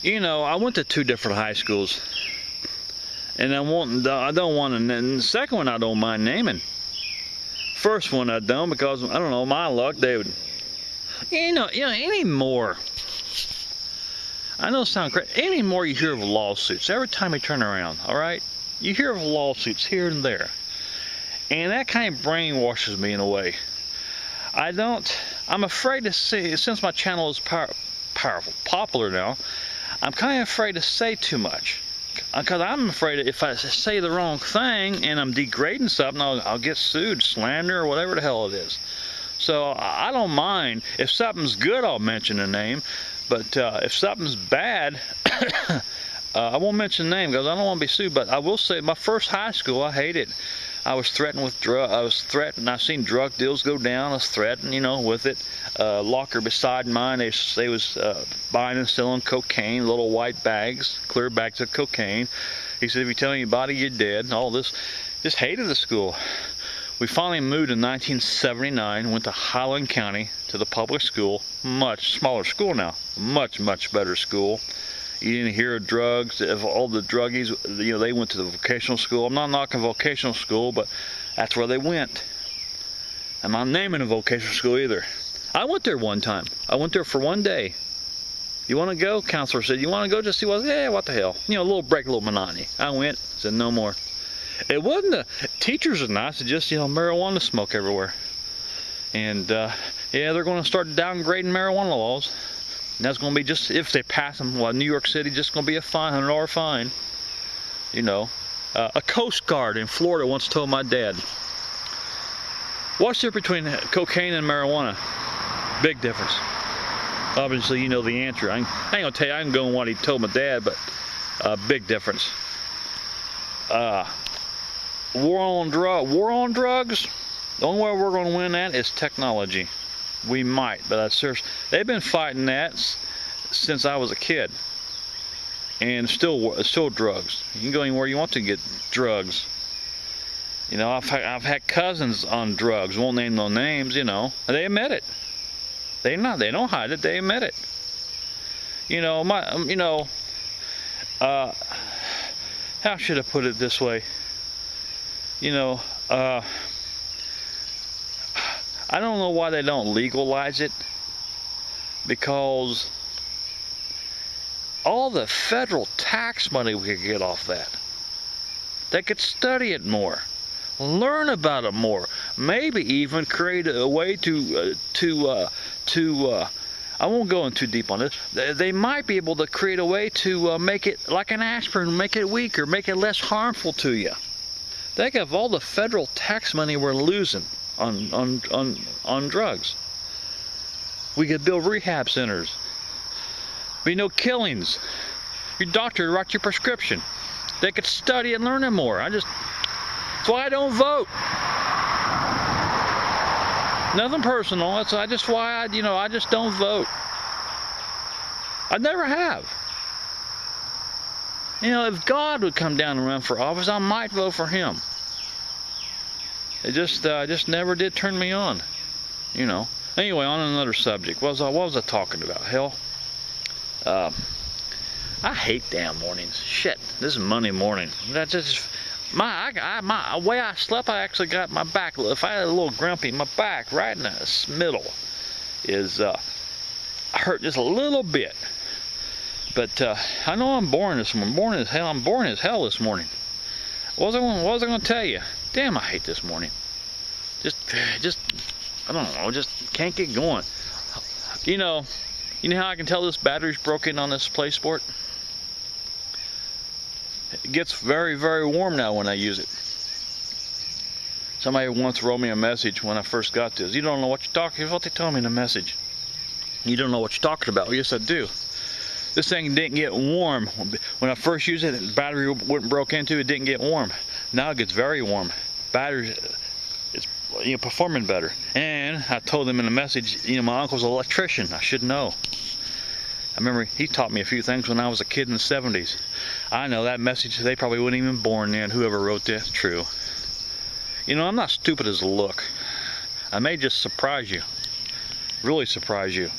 You know, I went to 2 different high schools, and I don't want to. And the second one I don't mind naming. First one I don't, because I don't know, my luck, they would. Anymore. I know it sounds crazy. Anymore, you hear of lawsuits every time you turn around. All right, you hear of lawsuits here and there, and that kind of brainwashes me in a way. I'm afraid to say, since my channel is popular now, I'm kind of afraid to say too much, because I'm afraid if I say the wrong thing and I'm degrading something, I'll get sued, slander, or whatever the hell it is. So I don't mind. If something's good, I'll mention the name, but if something's bad, I won't mention the name because I don't want to be sued. But I will say, my first high school, I hated. I was threatened with I've seen drug deals go down. I was threatened, with it. Locker beside mine, they was buying and selling cocaine, little white bags, clear bags of cocaine. He said, if you tell anybody, you're dead. And all this. Just hated the school. We finally moved in 1979, went to Highland County to the public school. Much smaller school now. Much, much better school. You didn't hear of drugs. If all the druggies, they went to the vocational school. I'm not knocking vocational school, but that's where they went. I'm not naming a vocational school either. I went there one time. I went there for one day. You want to go? Counselor said, you want to go just see what? Yeah, what the hell? A little break, a little monotony. I went, said no more. It wasn't the teachers are nice. It's just, marijuana smoke everywhere. And, yeah, they're going to start downgrading marijuana laws. And that's going to be just, if they pass them, New York City, just going to be a fine, $100 fine. A Coast Guard in Florida once told my dad, what's the difference between cocaine and marijuana? Big difference. Obviously, you know the answer. I ain't going to tell you, I can go on what he told my dad, but big difference. War on drugs, the only way we're going to win that is technology. We might, but that's serious. They've been fighting that since I was a kid, and still drugs. You can go anywhere you want to get drugs. I've had cousins on drugs. Won't name no names. They admit it. They don't hide it. They admit it. How should I put it this way? I don't know why they don't legalize it, because all the federal tax money we could get off that. They could study it more, learn about it more, maybe even create a way to I won't go in too deep on this. They might be able to create a way to make it like an aspirin, make it weaker, make it less harmful to you. Think of all the federal tax money we're losing on drugs. We could build rehab centers. Be no killings. Your doctor would write your prescription. They could study and learn it more. That's why I don't vote. Nothing personal. That's why I just don't vote. I never have. If God would come down and run for office, I might vote for him. It just never did turn me on. Anyway, on another subject. What was I talking about? Hell, I hate damn mornings. Shit, this is Monday morning. That's just my way I slept. I actually got my back. If I had a little grumpy, my back right in the middle is hurt just a little bit. But I know I'm boring this morning. I'm boring as hell this morning. What was I going to tell you? Damn, I hate this morning. Just I don't know. Just can't get going. You know how I can tell this battery's broken on this Play Sport? It gets very, very warm now when I use it. Somebody once wrote me a message when I first got this. You don't know what you're talking about. What they told me in the message. You don't know what you're talking about. Yes, I do. This thing didn't get warm. When I first used it, the battery wasn't broke into, it didn't get warm. Now it gets very warm. Battery is performing better. And I told them in the message, my uncle's an electrician. I should know. I remember he taught me a few things when I was a kid in the 70s. I know that message, they probably weren't even born then, whoever wrote that. True. I'm not stupid as a look. I may just surprise you. Really surprise you.